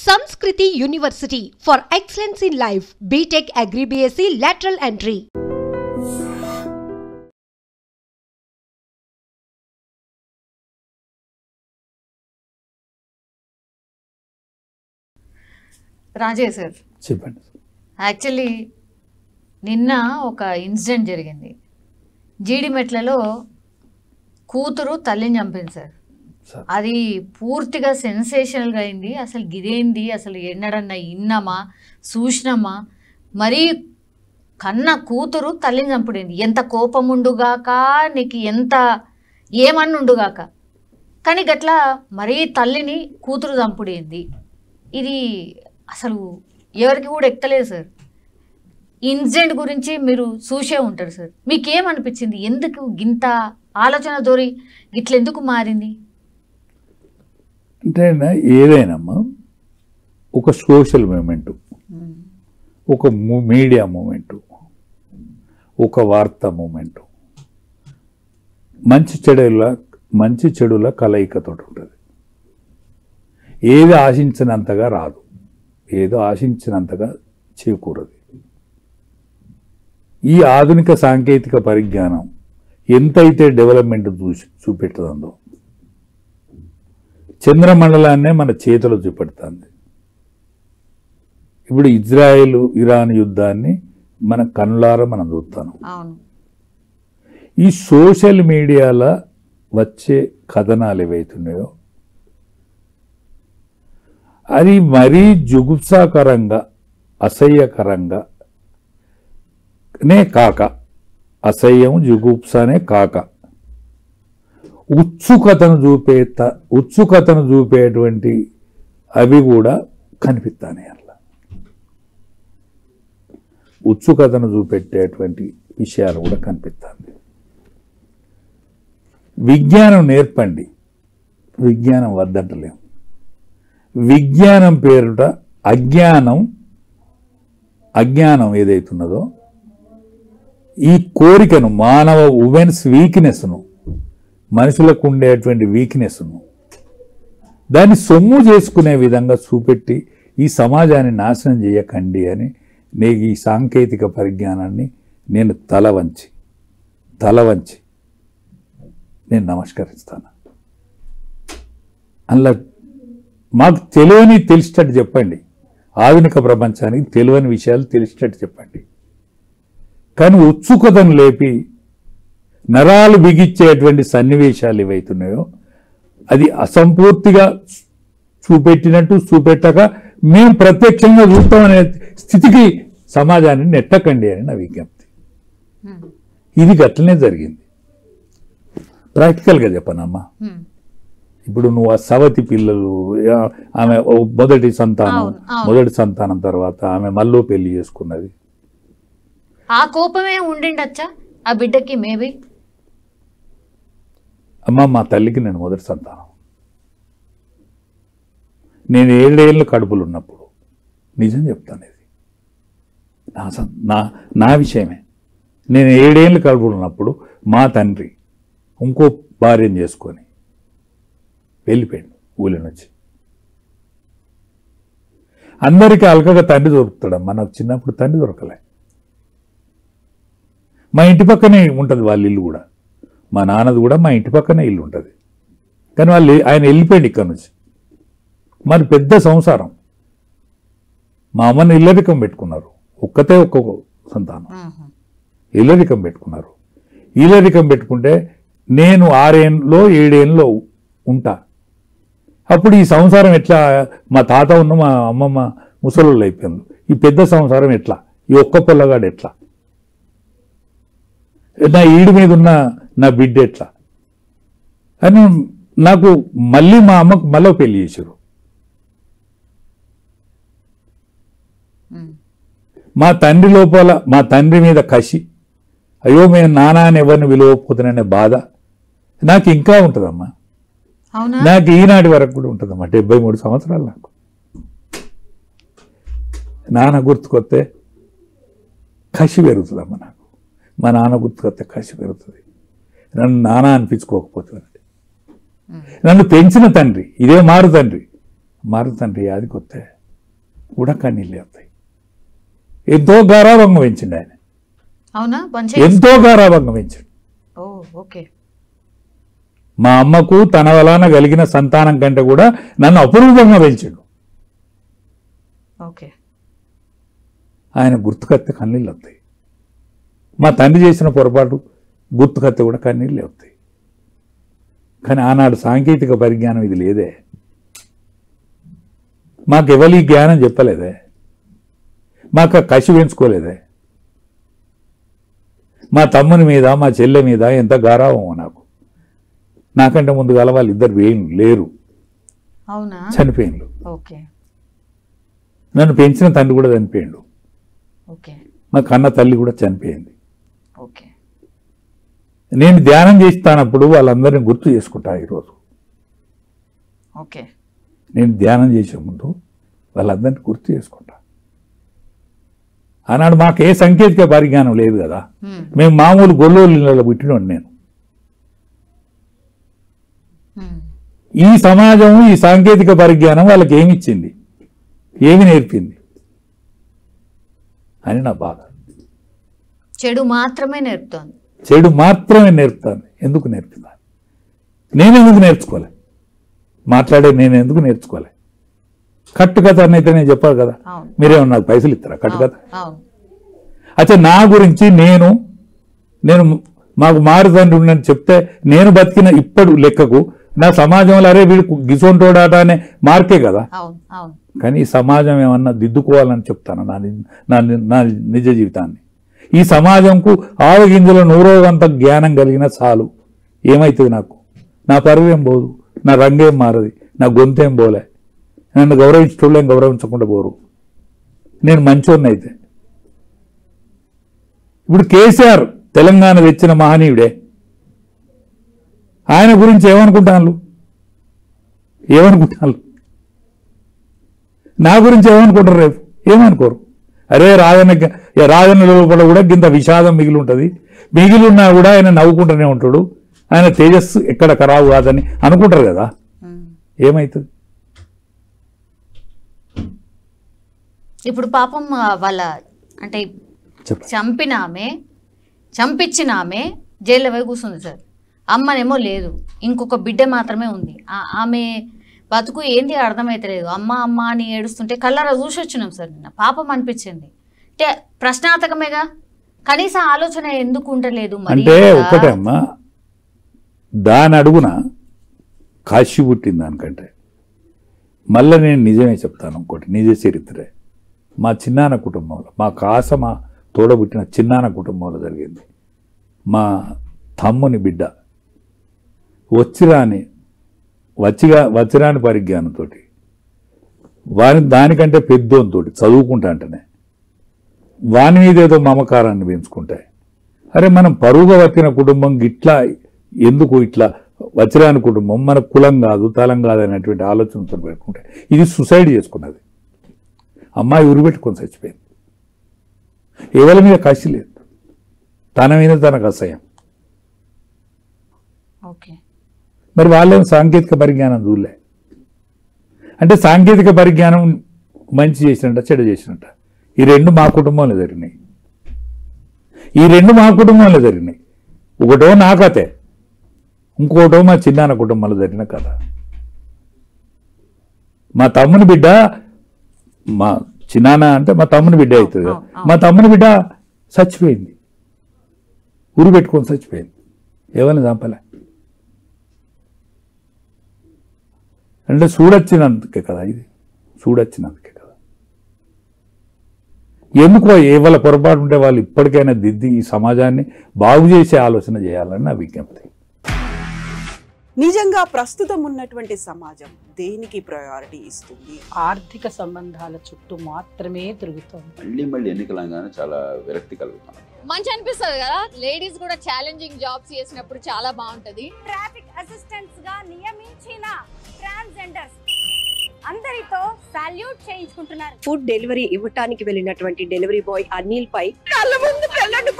Sanskriti University for excellence in life. BTech Agri BSc lateral entry. Rajesh sir చెప్పండి. Actually నిన్న ఒక incident జరిగింది. జీడిమెట్లలో కూతురు తల్లిని చంపింది సార్. అది పూర్తిగా సెన్సేషనల్గా అయింది. అసలు గిదేంది, అసలు ఎన్నడన్నా ఇన్నామా చూసినామా? మరీ కన్న కూతురు తల్లిని చంపుడేంది? ఎంత కోపం ఉండుగాక, నీకు ఎంత ఏమన్నుండుగాక, కానీ గట్లా మరీ తల్లిని కూతురు చంపుడేంది? ఇది అసలు ఎవరికి కూడా ఎక్కలేదు సార్. ఇన్సిడెంట్ గురించి మీరు చూసే ఉంటారు సార్. మీకేమనిపించింది? ఎందుకు గింత ఆలోచన దొరి గిట్లెందుకు మారింది? అంటే ఏదైనామ్మా ఒక సోషల్ మూమెంటు, ఒక మీడియా మూమెంటు, ఒక వార్తా మూమెంటు, మంచి చెడుల కలయికతో ఉంటుంది. ఏది ఆశించినంతగా రాదు, ఏదో ఆశించినంతగా చేకూరదు. ఈ ఆధునిక సాంకేతిక పరిజ్ఞానం ఎంతైతే డెవలప్మెంట్ చూపెట్టదందో, చంద్రమండలాన్నే మన చేతిలో చూపెడుతుంది. ఇప్పుడు ఇజ్రాయెల్ ఇరాన్ యుద్ధాన్ని మన కనులారా మనం చూస్తాం. ఈ సోషల్ మీడియాలో వచ్చే కథనాలు ఏవైతున్నాయో అది మరీ జుగుప్సాకరంగా, అసహ్యకరంగా నే కాక, అసహ్యం జుగుప్సానే కాక ఉత్సుకతను చూపేటువంటి అవి కూడా కనిపిస్తాయి. అట్లా ఉత్సుకతను చూపెట్టేటువంటి విషయాలు కూడా కనిపిస్తాయి. విజ్ఞానం నేర్పండి, విజ్ఞానం వద్దంటలేము. విజ్ఞానం పేరుట అజ్ఞానం ఏదైతున్నదో ఈ కోరికను, మానవ ఉమెన్స్ వీక్నెస్ను, మనుషులకు ఉండేటువంటి వీక్నెస్ను దాన్ని సొమ్ము చేసుకునే విధంగా చూపెట్టి ఈ సమాజాన్ని నాశనం చేయకండి అని నేను ఈ సాంకేతిక పరిజ్ఞానాన్ని నేను తల వంచి నేను నమస్కరిస్తాను. అందులో మాకు తెలిసేటట్టు చెప్పండి, ఆధునిక ప్రపంచానికి తెలియని విషయాలు తెలిసేటట్టు చెప్పండి. కానీ ఉత్సుకతను లేపి నరాలు బిగించేటువంటి సన్నివేశాలు ఏవైతున్నాయో అది అసంపూర్తిగా చూపెట్టక మేము ప్రత్యక్షంగా చూస్తామనే స్థితికి సమాజాన్ని నెట్టకండి అని నా విజ్ఞప్తి. ఇది గట్లనే జరిగింది. ప్రాక్టికల్గా చెప్పనమ్మా, ఇప్పుడు నువ్వు ఆ సవతి పిల్లలు, ఆమె మొదటి సంతానం తర్వాత ఆమె మళ్ళీ పెళ్లి చేసుకున్నది. ఆ కోపమే ఉండిండొచ్చా ఆ బిడ్డకి? మేబీ అమ్మ, మా తల్లికి నేను మొదటి సంతానం. నేను 7 ఏళ్ళు కడుపులు ఉన్నప్పుడు, నిజం చెప్తాను, ఇది నా విషయమే. నేను 7 ఏళ్ళు కడుపులు ఉన్నప్పుడు మా తండ్రి ఇంకో భార్యను చేసుకొని వెళ్ళిపోయాడు ఊళ్ళ నుంచి. అందరికీ అలకగా తండ్రి దొరుకుతాడమ్మా, నాకు చిన్నప్పుడు తండ్రి దొరకలే. మా ఇంటి పక్కనే ఉంటుంది వాళ్ళ ఇల్లు కూడా, మా నాన్నది కూడా మా ఇంటి పక్కనే ఇల్లు ఉంటుంది. కానీ ఆయన వెళ్ళిపోయాడు ఇక్కడ నుంచి. మరి పెద్ద సంసారం. మా అమ్మని ఇల్లరికం పెట్టుకున్నారు, ఒక్క సంతానం ఇల్లరికం పెట్టుకున్నారు. ఇల్లరికం పెట్టుకుంటే నేను 6 ఏళ్ళలో 7 ఏళ్ళలో ఉంటా. అప్పుడు ఈ సంసారం ఎట్లా? మా తాత ఉన్న మా అమ్మమ్మ ముసలోళ్ళు అయిపోయింది. ఈ పెద్ద సంసారం ఎట్లా? ఈ ఒక్క పొల్లగాడు ఎట్లా? నా ఈడి మీద ఉన్న నా బిడ్డ ఎట్లా అని నాకు మళ్ళీ మా అమ్మకు మళ్ళీ పెళ్లి చేశారు. మా తండ్రి లోపల, మా తండ్రి మీద కసి, అయ్యో మేము నాన్న అని ఎవరిని విలువపోతున్నానే బాధ నాకు ఇంకా ఉంటుందమ్మా. నాకు ఈనాటి వరకు కూడా ఉంటుందమ్మా. 73 సంవత్సరాలు నాకు. నాన్న గుర్తుకొస్తే కసి పెరుగుతుందమ్మా నాకు. మా నాన్న గుర్తుకొస్తే కసి పెరుగుతుంది. నన్ను నాన్న అనిపించుకోకపోతే, నన్ను పెంచిన తండ్రి, ఇదే మారు తండ్రి, మారుతండ్రి యాదికి వస్తే కూడా కన్నీళ్ళే వస్తాయి. ఎంతో గారాభంగా పెంచిండు ఆయన, అవునా ఎంతో గారాభంగా పెంచాడు. ఓకే. మా అమ్మకు తన వలన కలిగిన సంతానం కంటే కూడా నన్ను అపురూపంగా పెంచాడు. ఓకే. ఆయన గుర్తుకత్తే కన్నీళ్ళు వస్తాయి. మా తండ్రి చేసిన పొరపాటు గుర్తుకత్తే కూడా కన్నీళ్ళే వస్తాయి. కానీ ఆనాడు సాంకేతిక పరిజ్ఞానం ఇది లేదే, మాకెవరి జ్ఞానం చెప్పలేదే, మాకు కసి పెంచుకోలేదే. మా తమ్ముని మీద మా చెల్లె మీద ఎంత గారావమో నాకు. నాకంటే ముందుగా వాళ్ళు ఇద్దరు లేరు, అవునా, చనిపోయిండు. ఓకే. నన్ను పెంచిన తండ్రి కూడా చనిపోయిండు. ఓకే. మా కన్న తల్లి కూడా చనిపోయింది. ఓకే. నేను ధ్యానం చేస్తానప్పుడు వాళ్ళందరినీ గుర్తు చేసుకుంటా ఈరోజు. ఓకే. నేను ధ్యానం చేసే ముందు వాళ్ళందరినీ గుర్తు చేసుకుంటా. ఆనాడు మాకు ఏ సాంకేతిక పరిజ్ఞానం లేదు కదా, మేము మామూలు గొల్లోళ్ళలో పుట్టినోడు నేను. ఈ సమాజం ఈ సాంకేతిక పరిజ్ఞానం వాళ్ళకి ఏమి ఇచ్చింది, ఏమి నేర్పింది అని నా బాధ. చెడు మాత్రమే నేర్పుతోంది, చెడు మాత్రమే నేర్పుతాను. ఎందుకు నేర్పుతాను? నేనెందుకు నేర్చుకోలే? మాట్లాడే నేను ఎందుకు నేర్చుకోలే? కట్టుకథ అయితే నేను చెప్పాలి కదా, మీరేమో నాకు పైసలు ఇస్తారా కట్టుకథ? అయితే నా గురించి నేను మాకు మారుతండ్రి ఉండని చెప్తే నేను బతికిన ఇప్పుడు లెక్కకు నా సమాజంలో అరే వీడు గిసొంటోడాట అనే మార్కే కదా. కానీ ఈ సమాజం ఏమన్నా దిద్దుకోవాలని చెప్తాను నా నిజ జీవితాన్ని. ఈ సమాజంకు ఆవగింజల 100వ జ్ఞానం కలిగిన చాలు. ఏమవుతుంది నాకు? నా పరువేం పోదు, నా రంగేం మారది, నా గొంతేం పోలే, నన్ను గౌరవించటోళ్ళేం గౌరవించకుండా పోరు. నేను మంచోడిని అయితే. ఇప్పుడు కేసీఆర్ తెలంగాణ తెచ్చిన మహనీయుడే, ఆయన గురించి ఏమనుకుంటాను? నా గురించి ఏమనుకుంటారు? రేపు ఏమనుకోరు. అరే రాజన్న లోపల కూడా గింత విషాదం మిగిలి ఉంటుంది, మిగిలి ఉన్నా కూడా ఆయన నవ్వుకుంటూనే ఉంటాడు, ఆయన తేజస్సు ఎక్కడ ఖరాబు కాదని అనుకుంటారు కదా. ఏమవుతుంది? ఇప్పుడు పాపం వాళ్ళ అంటే చంపించిన ఆమె జైల్లో పోయి కూర్చుంది సార్. అమ్మనేమో లేదు, ఇంకొక బిడ్డ మాత్రమే ఉంది. ఆమె బతుకు ఏంది అర్థమైతలేదు. అమ్మ అమ్మ అని ఏడుస్తుంటే కళ్ళారా చూసి వచ్చినాం సార్. నిన్న పాపం అనిపించింది. అంటే ప్రశ్నార్థకమేగా, కనీస ఆలోచన ఎందుకు ఉండలేదు? అంటే ఒకటే అమ్మా, దాని అడుగున కాశీ పుట్టింది దానికంటే. మళ్ళీ నేను నిజమే చెప్తాను, ఇంకోటి నిజ చరిత్రే. మా చిన్నాన్న కుటుంబంలో, మా తోడబుట్టిన చిన్నాన్న కుటుంబంలో జరిగింది. మా తమ్ముని బిడ్డ వచ్చిరాని పరిజ్ఞానంతో దానికంటే పెద్దోనితో చదువుకుంటా అంటేనే వాని మీద ఏదో మమకారాన్ని పెంచుకుంటే, అరే మనం పరువుగా వచ్చిన కుటుంబం ఇట్లా ఎందుకు, ఇట్లా వచ్చిరాని కుటుంబం మన కులం కాదు తలం కాదు అనేటువంటి ఆలోచనతో పెట్టుకుంటే ఇది సూసైడ్ చేసుకున్నది. అమ్మాయి ఉరిపెట్టుకొని చచ్చిపోయింది. ఎవరి మీద కసి లేదు, తన మీద తనకు అసహ్యం. మరి వాళ్ళేమో సాంకేతిక పరిజ్ఞానం చూడలే. అంటే సాంకేతిక పరిజ్ఞానం మంచి చేసినట్ట చెడు చేసినట్ట. ఈ రెండు మా కుటుంబంలో జరిగినాయి. ఒకటో నా కథే, ఇంకోటో మా చిన్నాన్న కుటుంబంలో జరిగిన కథ. మా తమ్ముని బిడ్డ, మా చిన్నాన్న అంటే మా తమ్ముని బిడ్డ అవుతుంది కదా, మా తమ్ముని బిడ్డ చచ్చిపోయింది, ఉరి పెట్టుకొని చచ్చిపోయింది. ఎవరిని చంపలే. అంటే చూడొచ్చినందుకే కదా, ఎందుకో ఏవల పొరపాటు ఉంటే వాళ్ళు ఇప్పటికైనా దిద్ది ఈ సమాజాన్ని బాగు చేసే ఆలోచన చేయాలని నా విజ్ఞప్తి. నిజంగా ప్రస్తుతం ఉన్నటువంటి సమాజం దేనికి ప్రయారిటీ ఇస్తుంది? ఆర్థిక సంబంధాల చుట్టూ మాత్రమే తిరుగుతుంది. మళ్ళీ ఎన్నికలంగానే చాలా విరక్తి కలుగుతాం. మంచి అనిపిస్తుంది కదా, లేడీస్ కూడా ఛాలెంజింగ్ జాబ్స్ చేసినప్పుడు చాలా బాగుంటది. ట్రాఫిక్ అసిస్టెంట్స్ గా నియమించిన ట్రాన్స్జెండర్స్ అందరితో సాల్యూట్ చేయించుకుంటున్నారు. ఫుడ్ డెలివరీ ఇవ్వటానికి వెళ్ళినటువంటి డెలివరీ బాయ్ అనిల్ పై కళ్ళ ముందు పెళ్ళండి